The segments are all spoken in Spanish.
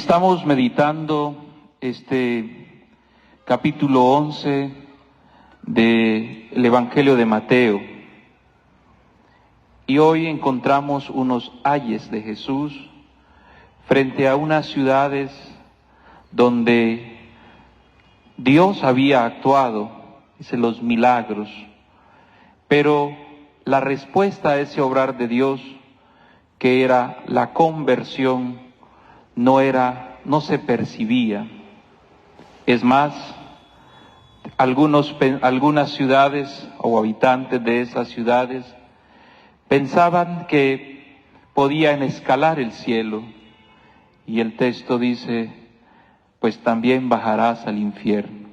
Estamos meditando este capítulo 11 del Evangelio de Mateo y hoy encontramos unos ayes de Jesús frente a unas ciudades donde Dios había actuado, dice, los milagros, pero la respuesta a ese obrar de Dios, que era la conversión, no se percibía. Es más, algunas ciudades o habitantes de esas ciudades pensaban que podían escalar el cielo, y el texto dice, pues también bajarás al infierno.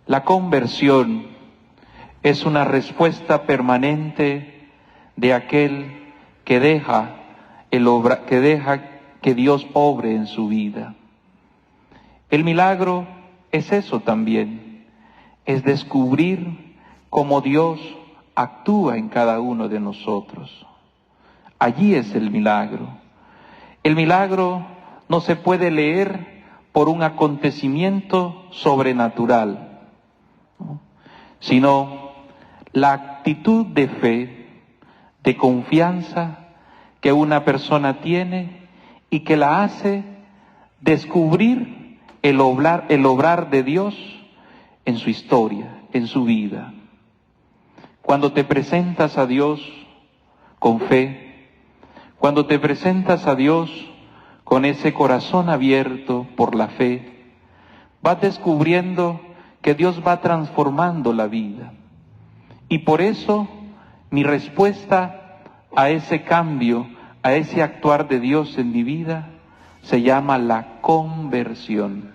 La conversión es una respuesta permanente de aquel que deja que Dios obre en su vida. El milagro es eso también, es descubrir cómo Dios actúa en cada uno de nosotros. Allí es el milagro. El milagro no se puede leer por un acontecimiento sobrenatural, ¿no?, sino la actitud de fe, de confianza que una persona tiene y que la hace descubrir el obrar de Dios en su historia, en su vida. Cuando te presentas a Dios con fe, cuando te presentas a Dios con ese corazón abierto por la fe, vas descubriendo que Dios va transformando la vida. Y por eso mi respuesta a ese cambio, a ese actuar de Dios en mi vida, se llama la conversión.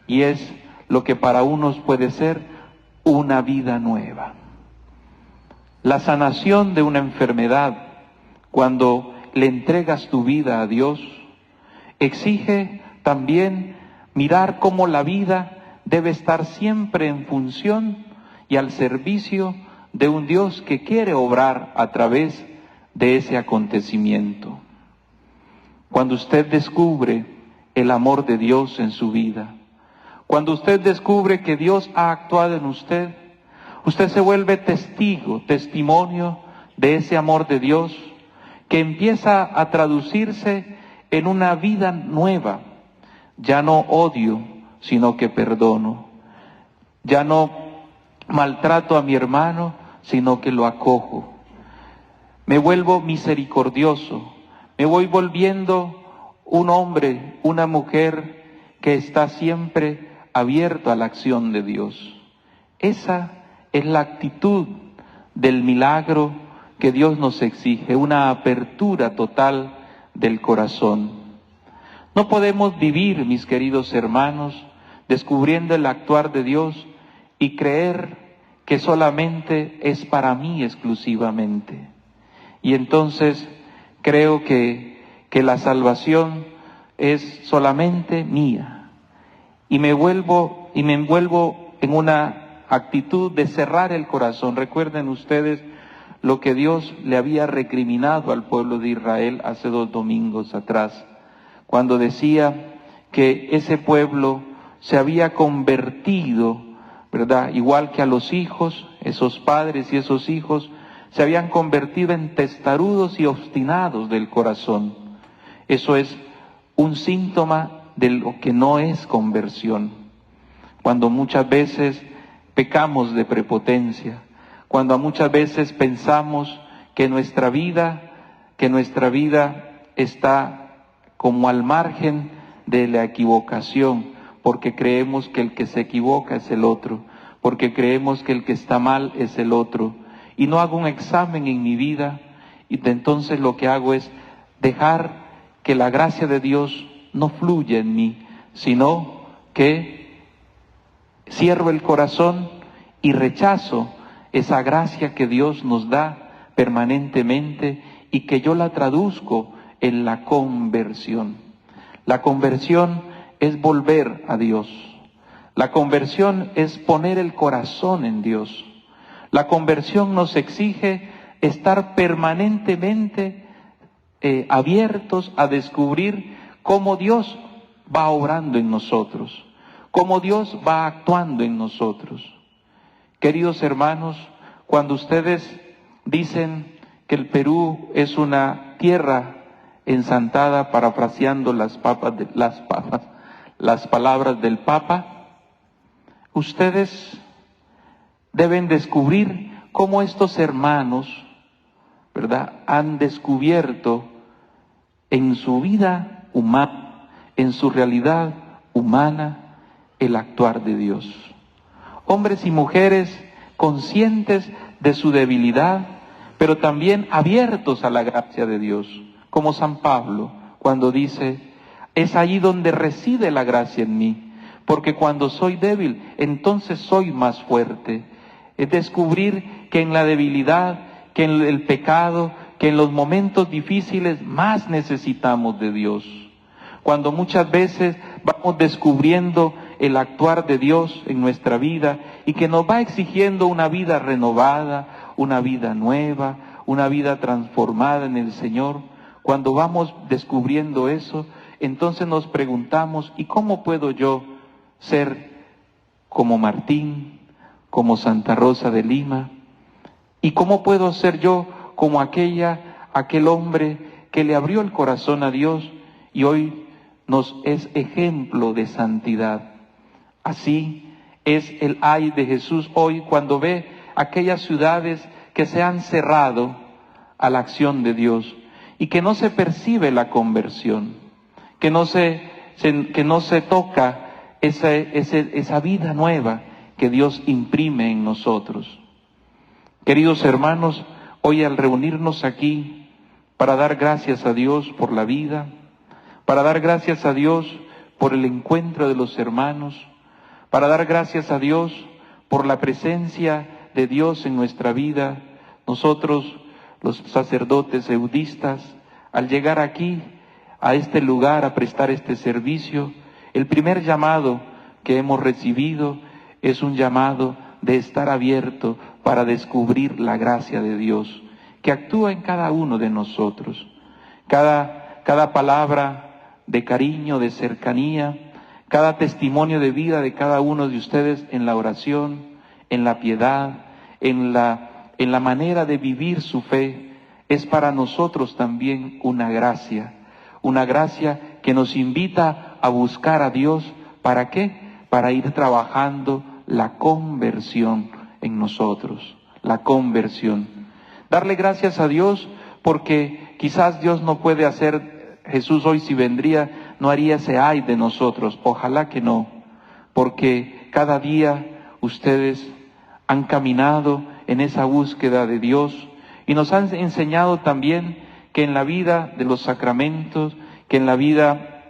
Y es lo que para unos puede ser una vida nueva. La sanación de una enfermedad, cuando le entregas tu vida a Dios, exige también mirar cómo la vida debe estar siempre en función y al servicio de un Dios que quiere obrar a través de ese acontecimiento. Cuando usted descubre el amor de Dios en su vida, cuando usted descubre que Dios ha actuado en usted, usted se vuelve testimonio de ese amor de Dios que empieza a traducirse en una vida nueva. Ya no odio, sino que perdono. Ya no maltrato a mi hermano, sino que lo acojo. Me vuelvo misericordioso, me voy volviendo un hombre, una mujer que está siempre abierto a la acción de Dios. Esa es la actitud del milagro que Dios nos exige, una apertura total del corazón. No podemos vivir, mis queridos hermanos, descubriendo el actuar de Dios y creer que solamente es para mí exclusivamente. Y entonces creo que la salvación es solamente mía. Y me envuelvo en una actitud de cerrar el corazón. Recuerden ustedes lo que Dios le había recriminado al pueblo de Israel hace 2 domingos atrás, cuando decía que ese pueblo se había convertido, ¿verdad?, igual que a los hijos, esos padres y esos hijos se habían convertido en testarudos y obstinados del corazón. Eso es un síntoma de lo que no es conversión. Cuando muchas veces pecamos de prepotencia, cuando muchas veces pensamos que nuestra vida está como al margen de la equivocación, porque creemos que el que se equivoca es el otro, porque creemos que el que está mal es el otro, y no hago un examen en mi vida, y entonces lo que hago es dejar que la gracia de Dios no fluya en mí, sino que cierro el corazón y rechazo esa gracia que Dios nos da permanentemente y que yo la traduzco en la conversión. La conversión es volver a Dios. La conversión es poner el corazón en Dios. La conversión nos exige estar permanentemente abiertos a descubrir cómo Dios va obrando en nosotros, cómo Dios va actuando en nosotros. Queridos hermanos, cuando ustedes dicen que el Perú es una tierra ensantada, parafraseando las palabras del Papa, ustedes deben descubrir cómo estos hermanos, ¿verdad?, han descubierto en su vida humana, en su realidad humana, el actuar de Dios. Hombres y mujeres conscientes de su debilidad, pero también abiertos a la gracia de Dios, como San Pablo, cuando dice, es allí donde reside la gracia en mí, porque cuando soy débil, entonces soy más fuerte. Es descubrir que en la debilidad, que en el pecado, que en los momentos difíciles más necesitamos de Dios. Cuando muchas veces vamos descubriendo el actuar de Dios en nuestra vida y que nos va exigiendo una vida renovada, una vida nueva, una vida transformada en el Señor, cuando vamos descubriendo eso, entonces nos preguntamos, ¿y cómo puedo yo ser como Martín, como Santa Rosa de Lima? ¿Y cómo puedo ser yo como aquel hombre que le abrió el corazón a Dios y hoy nos es ejemplo de santidad? Así es el ay de Jesús hoy cuando ve aquellas ciudades que se han cerrado a la acción de Dios y que no se percibe la conversión, que no se toca esa vida nueva que Dios imprime en nosotros. Queridos hermanos, hoy al reunirnos aquí para dar gracias a Dios por la vida, para dar gracias a Dios por el encuentro de los hermanos, para dar gracias a Dios por la presencia de Dios en nuestra vida, nosotros, los sacerdotes eudistas, al llegar aquí, a este lugar, a prestar este servicio, el primer llamado que hemos recibido es un llamado de estar abierto para descubrir la gracia de Dios, que actúa en cada uno de nosotros. Cada palabra de cariño, de cercanía, cada testimonio de vida de cada uno de ustedes en la oración, en la piedad, en la manera de vivir su fe, es para nosotros también una gracia que nos invita a buscar a Dios. ¿Para qué? Para ir trabajando la conversión en nosotros, la conversión. Darle gracias a Dios porque quizás Dios no puede hacer, Jesús hoy si vendría no haría ese ay de nosotros, ojalá que no, porque cada día ustedes han caminado en esa búsqueda de Dios y nos han enseñado también que en la vida de los sacramentos, que en la vida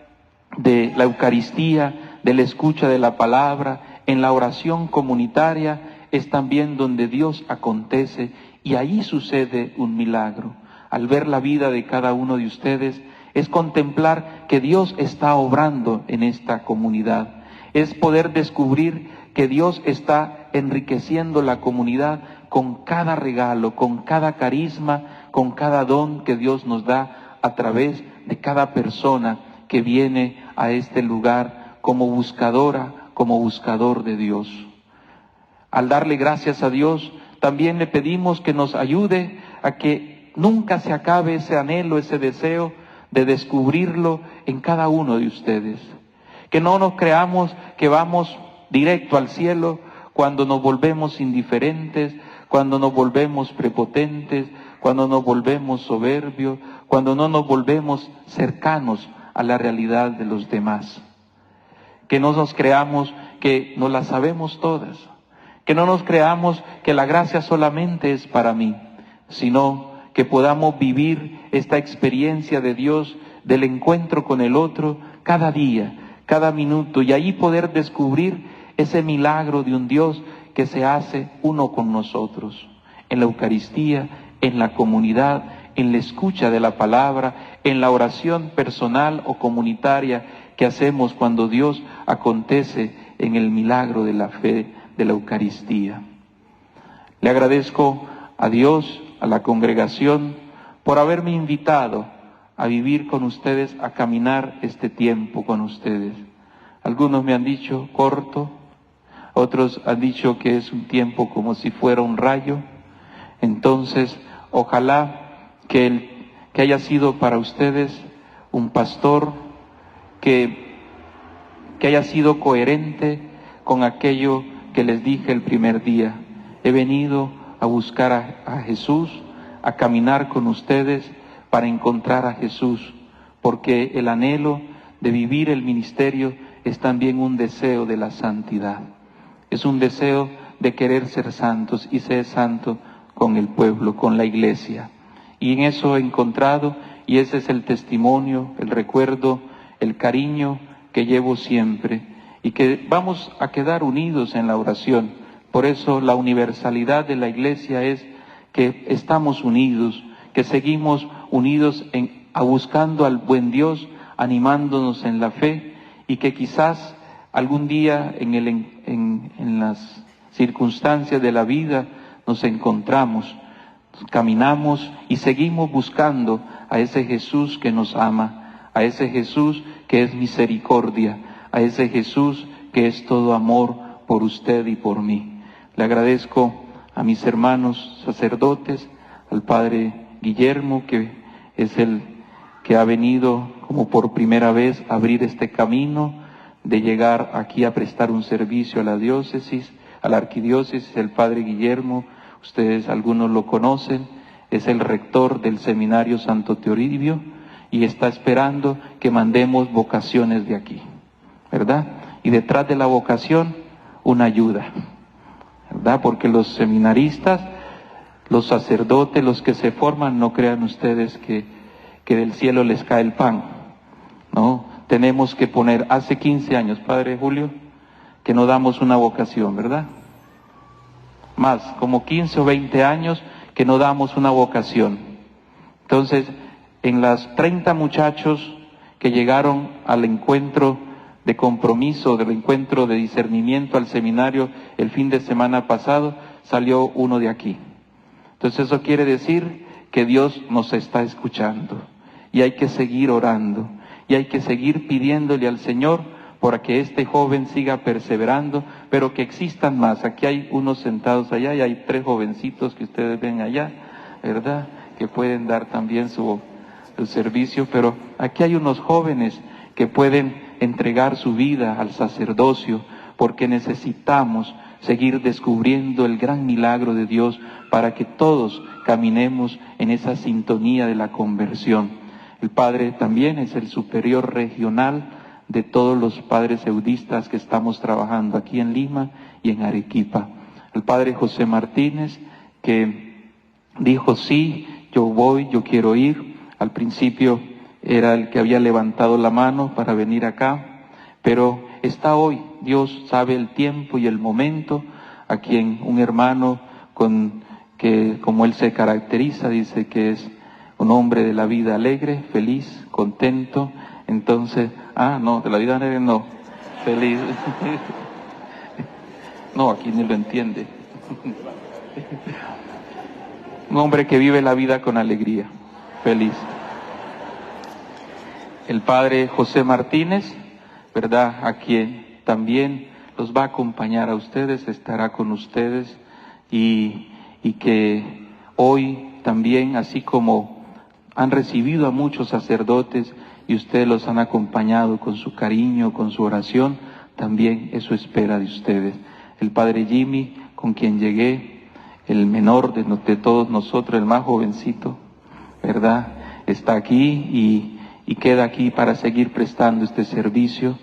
de la Eucaristía, de la escucha de la palabra, en la oración comunitaria, es también donde Dios acontece y ahí sucede un milagro. Al ver la vida de cada uno de ustedes, es contemplar que Dios está obrando en esta comunidad. Es poder descubrir que Dios está enriqueciendo la comunidad con cada regalo, con cada carisma, con cada don que Dios nos da a través de cada persona que viene a este lugar como buscadora, como buscador de Dios. Al darle gracias a Dios, también le pedimos que nos ayude a que nunca se acabe ese anhelo, ese deseo de descubrirlo en cada uno de ustedes. Que no nos creamos que vamos directo al cielo cuando nos volvemos indiferentes, cuando nos volvemos prepotentes, cuando nos volvemos soberbios, cuando no nos volvemos cercanos a la realidad de los demás. Que no nos creamos que no las sabemos todas, que no nos creamos que la gracia solamente es para mí, sino que podamos vivir esta experiencia de Dios, del encuentro con el otro, cada día, cada minuto, y ahí poder descubrir ese milagro de un Dios que se hace uno con nosotros, en la Eucaristía, en la comunidad, en la escucha de la palabra, en la oración personal o comunitaria que hacemos cuando Dios acontece en el milagro de la fe de la Eucaristía. Le agradezco a Dios, a la congregación, por haberme invitado a vivir con ustedes, a caminar este tiempo con ustedes. Algunos me han dicho corto, otros han dicho que es un tiempo como si fuera un rayo. Entonces, ojalá que haya sido para ustedes un pastor que haya sido coherente con aquello que les dije el primer día. He venido a buscar a Jesús, a caminar con ustedes para encontrar a Jesús, porque el anhelo de vivir el ministerio es también un deseo de la santidad. Es un deseo de querer ser santos y ser santo con el pueblo, con la iglesia. Y en eso he encontrado, y ese es el testimonio, el recuerdo, el cariño que llevo siempre, y que vamos a quedar unidos en la oración. Por eso la universalidad de la iglesia es que estamos unidos, que seguimos unidos a buscando al buen Dios, animándonos en la fe, y que quizás algún día en las circunstancias de la vida nos encontramos, caminamos y seguimos buscando a ese Jesús que nos ama, a ese Jesús que es misericordia, a ese Jesús que es todo amor por usted y por mí. Le agradezco a mis hermanos sacerdotes, al Padre Guillermo, que es el que ha venido como por primera vez a abrir este camino de llegar aquí a prestar un servicio a la diócesis, a la arquidiócesis. El Padre Guillermo, ustedes algunos lo conocen, es el rector del Seminario Santo Toribio y está esperando que mandemos vocaciones de aquí, ¿verdad? Y detrás de la vocación, una ayuda, ¿verdad? Porque los seminaristas, los sacerdotes, los que se forman, no crean ustedes que del cielo les cae el pan, ¿no? Tenemos que poner, hace 15 años, Padre Julio, que no damos una vocación, ¿verdad? Más, como 15 o 20 años que no damos una vocación. Entonces, en las 30 muchachos que llegaron al encuentro de compromiso, del encuentro de discernimiento al seminario el fin de semana pasado, salió uno de aquí. Entonces eso quiere decir que Dios nos está escuchando y hay que seguir orando y hay que seguir pidiéndole al Señor para que este joven siga perseverando, pero que existan más. Aquí hay unos sentados allá y hay 3 jovencitos que ustedes ven allá, ¿verdad? Que pueden dar también su servicio, pero aquí hay unos jóvenes que pueden entregar su vida al sacerdocio, porque necesitamos seguir descubriendo el gran milagro de Dios para que todos caminemos en esa sintonía de la conversión. El Padre también es el superior regional de todos los padres eudistas que estamos trabajando aquí en Lima y en Arequipa. El Padre José Martínez, que dijo, sí, yo voy, yo quiero ir. Al principio era el que había levantado la mano para venir acá, pero está hoy. Dios sabe el tiempo y el momento, a quien un hermano que como él se caracteriza, dice que es un hombre de la vida alegre, feliz, contento. Entonces, no, de la vida alegre no, feliz. No, aquí ni lo entiende. Un hombre que vive la vida con alegría, feliz. El Padre José Martínez, ¿verdad? A quien también los va a acompañar a ustedes, estará con ustedes y que hoy también, así como han recibido a muchos sacerdotes y ustedes los han acompañado con su cariño, con su oración, también eso espera de ustedes. El Padre Jimmy, con quien llegué, el menor de todos nosotros, el más jovencito, ¿verdad? Está aquí y queda aquí para seguir prestando este servicio.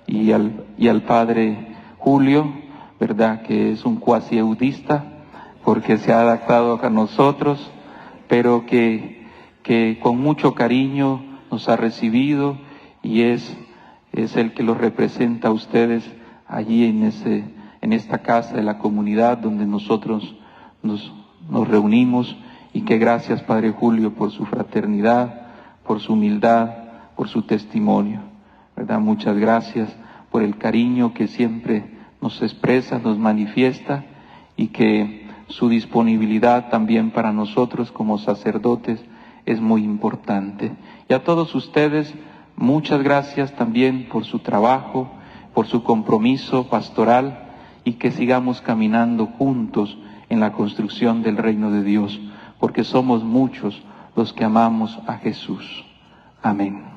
Y al Padre Julio, ¿verdad? Que es un cuasi eudista, porque se ha adaptado a nosotros, pero que con mucho cariño nos ha recibido y es el que los representa a ustedes allí en esta casa de la comunidad donde nosotros nos reunimos. Y que gracias, Padre Julio, por su fraternidad, por su humildad, por su testimonio, ¿verdad? Muchas gracias por el cariño que siempre nos expresa, nos manifiesta, y que su disponibilidad también para nosotros como sacerdotes es muy importante. Y a todos ustedes, muchas gracias también por su trabajo, por su compromiso pastoral, y que sigamos caminando juntos en la construcción del reino de Dios, porque somos muchos los que amamos a Jesús. Amén.